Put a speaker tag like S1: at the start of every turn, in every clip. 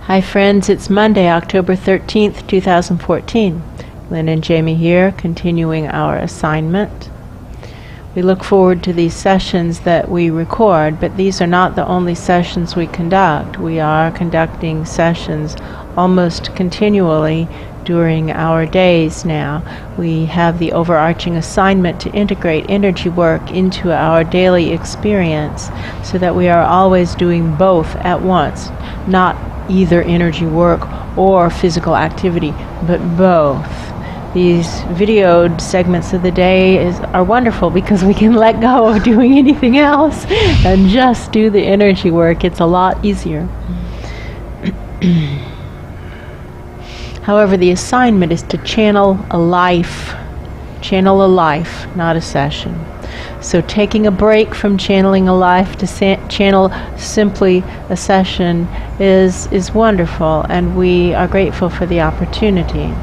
S1: Hi friends, it's Monday, October 13th, 2014. Lynn and Jamie here, continuing our assignment. We look forward to these sessions that we record, but these are not the only sessions we conduct. We are conducting sessions almost continually during our days now. We have the overarching assignment to integrate energy work into our daily experience so that we are always doing both at once, not either energy work or physical activity, but both. These videoed segments of the day are wonderful because we can let go of doing anything else and just do the energy work. It's a lot easier. However, the assignment is to channel a life, not a session. So taking a break from channeling a life to channel simply a session is wonderful, and we are grateful for the opportunity.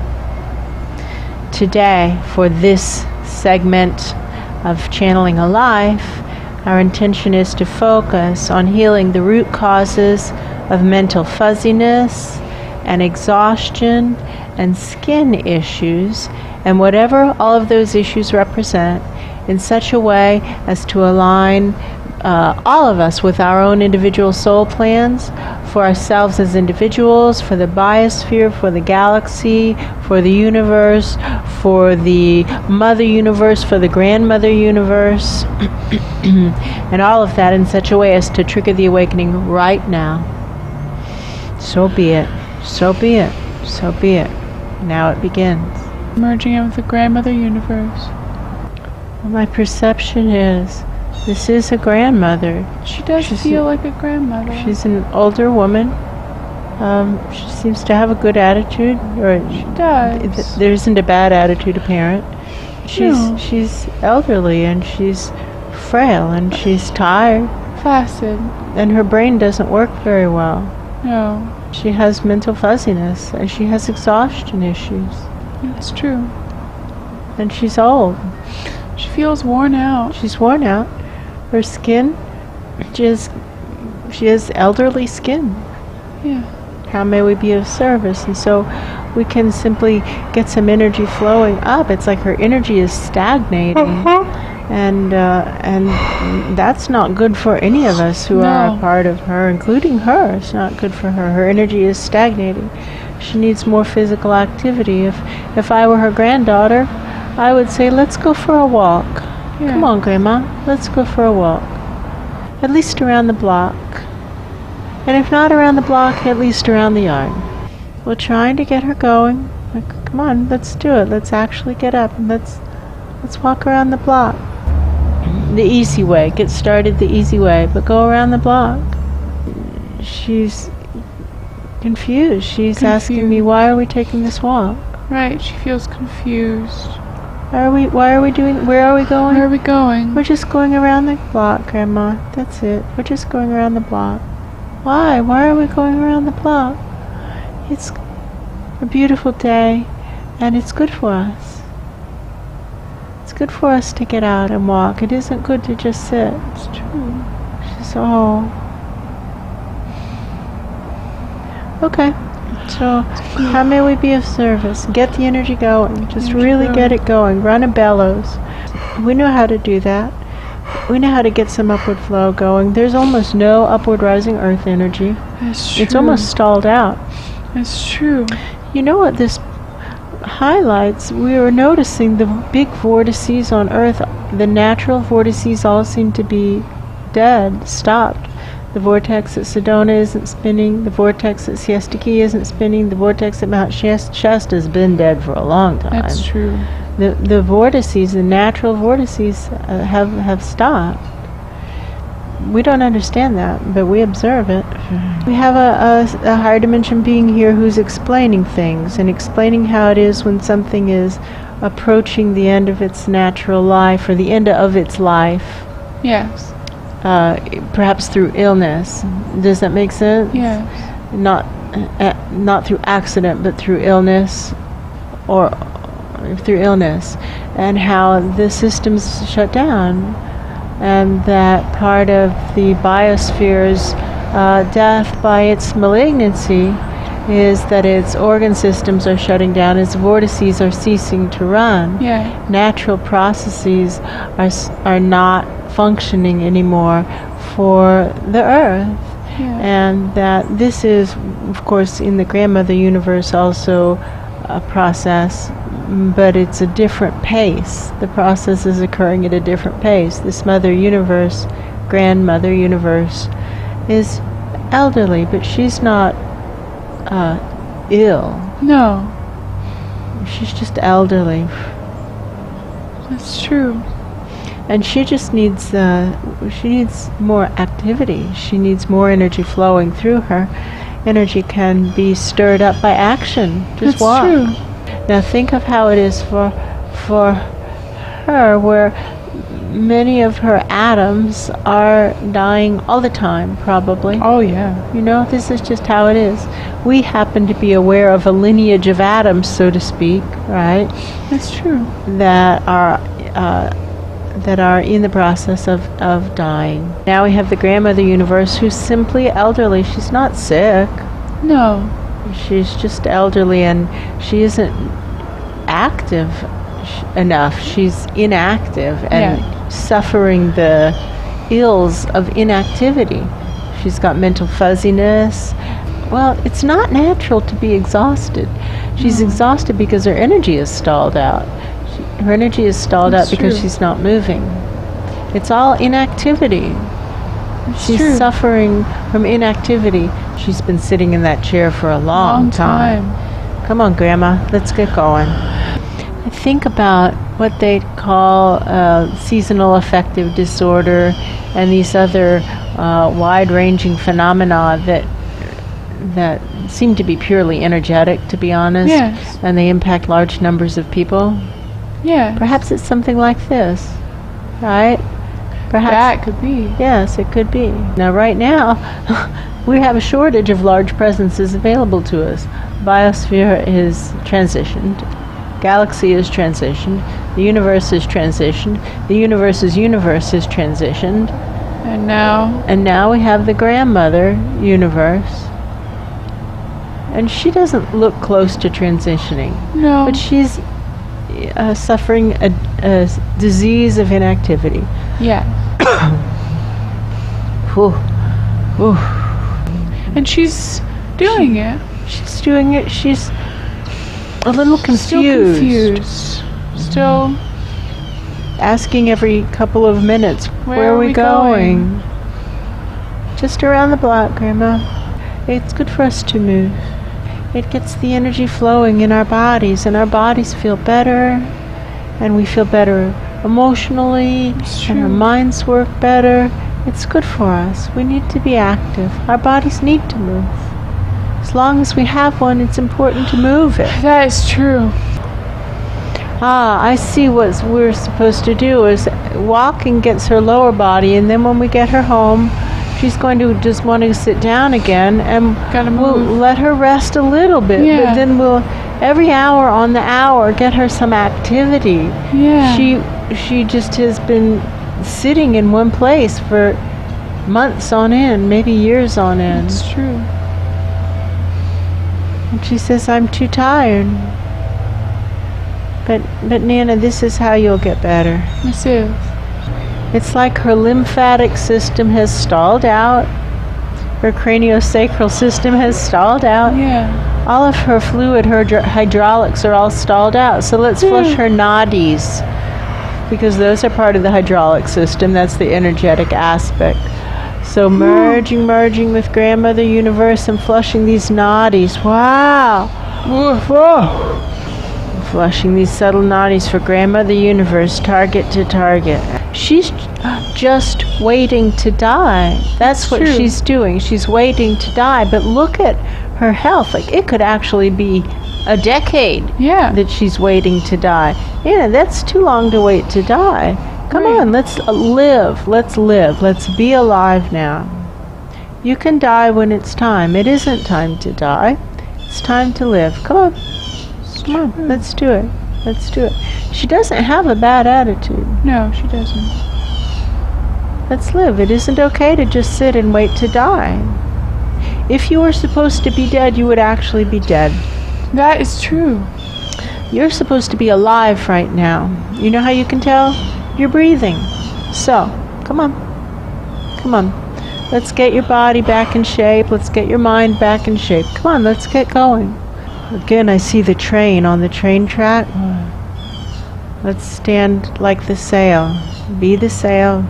S1: Today, for this segment of channeling a life, our intention is to focus on healing the root causes of mental fuzziness and exhaustion and skin issues, and whatever all of those issues represent, in such a way as to align all of us with our own individual soul plans, for ourselves as individuals, for the biosphere, for the galaxy, for the universe, for the mother universe, for the grandmother universe, and all of that in such a way as to trigger the awakening right now. So be it. So be it. So be it. Now it begins.
S2: Merging in with the grandmother universe.
S1: Well, my perception is this is a grandmother.
S2: She does feel like a grandmother.
S1: She's an older woman. She seems to have a good attitude. Or
S2: she does.
S1: There isn't a bad attitude apparent. She's elderly and she's frail and she's tired.
S2: Flaccid.
S1: And her brain doesn't work very well.
S2: No.
S1: She has mental fuzziness and she has exhaustion issues.
S2: That's true.
S1: And she's old.
S2: She feels worn out.
S1: She's worn out. Her skin, she has elderly skin.
S2: Yeah.
S1: How may we be of service? And so we can simply get some energy flowing up. It's like her energy is stagnating. And that's not good for any of us who are a part of her, including her. It's not good for her. Her energy is stagnating. She needs more physical activity. If I were her granddaughter, I would say, let's go for a walk. Yeah. Come on, Grandma, let's go for a walk. At least around the block. And if not around the block, at least around the yard. We're trying to get her going. Like, come on, let's do it. Let's actually get up and let's walk around the block. The easy way. Get started the easy way, but go around the block. She's confused. She's asking me, why are we taking this walk?
S2: Right, she feels confused.
S1: Where are we going?
S2: Where are we going?
S1: We're just going around the block, Grandma. That's it. We're just going around the block. Why? Why are we going around the block? It's a beautiful day, and it's good for us. It's good for us to get out and walk. It isn't good to just sit.
S2: It's true.
S1: She's okay. So, how may we be of service? Get the energy going. Just really get it going. Run a bellows. We know how to do that. We know how to get some upward flow going. There's almost no upward rising earth energy.
S2: That's true.
S1: It's almost stalled out.
S2: That's true.
S1: You know what this highlights? We are noticing the big vortices on earth. The natural vortices all seem to be dead, stopped. The vortex at Sedona isn't spinning. The vortex at Siesta Key isn't spinning. The vortex at Mount Shasta has been dead for a long time.
S2: That's true.
S1: The vortices, the natural vortices, have stopped. We don't understand that, but we observe it. We have a higher dimension being here who's explaining things and explaining how it is when something is approaching the end of its natural life or the end of its life.
S2: Yes.
S1: Perhaps through illness. Does that make sense?
S2: Yes.
S1: Not through accident, but through illness, or through illness, and how the system's shut down, and that part of the biosphere's death by its malignancy is that its organ systems are shutting down, its vortices are ceasing to run.
S2: Yeah.
S1: Natural processes are not functioning anymore for the earth.
S2: Yeah.
S1: And that this is, of course, in the grandmother universe also a process, but it's a different pace. The process is occurring at a different pace. This mother universe, grandmother universe, is elderly, but she's not ill.
S2: No.
S1: She's just elderly.
S2: That's true.
S1: And she just needs more activity. She needs more energy flowing through her. Energy can be stirred up by action. Just
S2: That's
S1: walk.
S2: true.
S1: Now think of how it is for her, where many of her atoms are dying all the time, probably.
S2: Oh, yeah.
S1: You know, this is just how it is. We happen to be aware of a lineage of atoms, so to speak, right?
S2: That's true.
S1: That are in the process of dying. Now we have the grandmother universe, who's simply elderly. She's not sick.
S2: No.
S1: She's just elderly, and she isn't active enough. She's inactive and suffering the ills of inactivity. She's got mental fuzziness. Well, it's not natural to be exhausted. She's exhausted because her energy is stalled out. Her energy is stalled out because
S2: true.
S1: she's not moving. It's all inactivity. She's
S2: true.
S1: suffering from inactivity. She's been sitting in that chair for a long time. Come on, Grandma, let's get going. I think about what they call seasonal affective disorder and these other wide-ranging phenomena that seem to be purely energetic, to be honest.
S2: Yes.
S1: And they impact large numbers of people.
S2: Yeah.
S1: Perhaps it's something like this, right? Perhaps
S2: That could be.
S1: Yes, it could be. Now, right now, we have a shortage of large presences available to us. Biosphere is transitioned. Galaxy is transitioned. The universe is transitioned. The universe's universe is transitioned.
S2: And now?
S1: And now we have the grandmother universe. And she doesn't look close to transitioning.
S2: No.
S1: But she's suffering a disease of inactivity.
S2: Yeah.
S1: Whew. Whew.
S2: And she's doing it.
S1: She's doing it. She's a little confused.
S2: Still
S1: Asking every couple of minutes, where are we going? Just around the block, Grandma. It's good for us to move. It gets the energy flowing in our bodies, and our bodies feel better, and we feel better emotionally, and our minds work better. It's good for us. We need to be active. Our bodies need to move. As long as we have one, it's important to move it.
S2: That is true.
S1: I see what we're supposed to do is walking gets her lower body, and then when we get her home, she's going to just want to sit down again, and we'll let her rest a little bit.
S2: Yeah.
S1: But then we'll, every hour on the hour, get her some activity.
S2: Yeah.
S1: She just has been sitting in one place for months on end, maybe years on end.
S2: That's true.
S1: And she says, I'm too tired. But Nana, this is how you'll get better.
S2: This is.
S1: It's like her lymphatic system has stalled out. Her craniosacral system has stalled out.
S2: Yeah.
S1: All of her fluid, her hydraulics are all stalled out. So let's flush her nadis, because those are part of the hydraulic system. That's the energetic aspect. So merging with Grandmother Universe and flushing these nadis. Wow. Whoa. Flushing these subtle nadis for Grandmother Universe, target to target. She's just waiting to die. That's what she's doing. She's waiting to die. But look at her health. Like, it could actually be a decade that she's waiting to die. Yeah, that's too long to wait to die. Come on, let's live. Let's live. Let's be alive now. You can die when it's time. It isn't time to die. It's time to live. Come on. Come on, let's do it. Let's do it. She doesn't have a bad attitude.
S2: No, she doesn't.
S1: Let's live. It isn't okay to just sit and wait to die. If you were supposed to be dead, you would actually be dead.
S2: That is true.
S1: You're supposed to be alive right now. You know how you can tell? You're breathing. So, come on. Come on. Let's get your body back in shape. Let's get your mind back in shape. Come on, let's get going. Again, I see the train on the train track. Let's stand like the sail. Be the sail.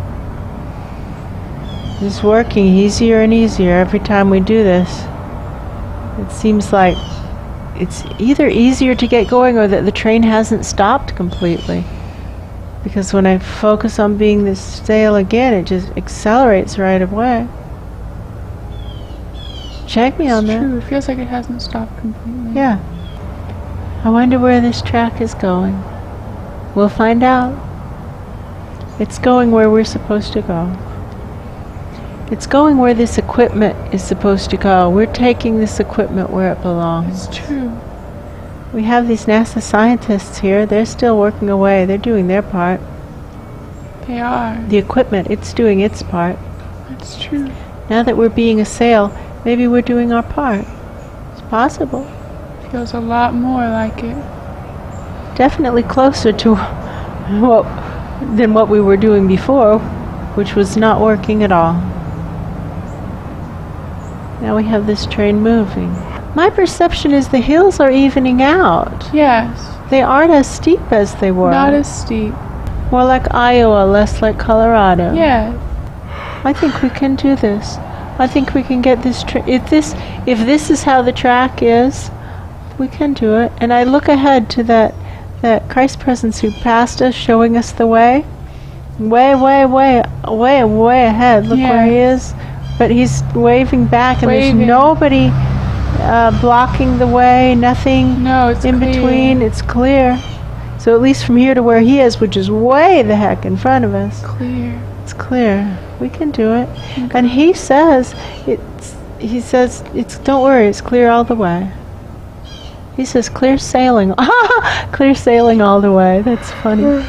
S1: It's working easier and easier every time we do this. It seems like it's either easier to get going or that the train hasn't stopped completely. Because when I focus on being this sail again, it just accelerates right away. Check me on that.
S2: It's true. It feels like it hasn't stopped completely.
S1: Yeah. I wonder where this track is going. We'll find out. It's going where we're supposed to go. It's going where this equipment is supposed to go. We're taking this equipment where it belongs.
S2: It's true.
S1: We have these NASA scientists here. They're still working away. They're doing their part.
S2: They are.
S1: The equipment, it's doing its part.
S2: That's true.
S1: Now that we're being a sail, maybe we're doing our part. It's possible.
S2: Feels a lot more like it.
S1: Definitely closer to than what we were doing before, which was not working at all. Now we have this train moving. My perception is the hills are evening out.
S2: Yes.
S1: They aren't as steep as they were.
S2: Not as steep.
S1: More like Iowa, less like Colorado.
S2: Yeah.
S1: I think we can do this. I think we can get this if this is how the track is, we can do it. And I look ahead to that Christ presence who passed us, showing us the way. Way ahead. Look where he is. But he's waving back, and there's nobody blocking the way, nothing in between. It's clear. So at least from here to where he is, which is way the heck in front of us.
S2: Clear.
S1: It's clear. We can do it. And he says, don't worry, it's clear all the way. He says, clear sailing. Clear sailing all the way. That's funny.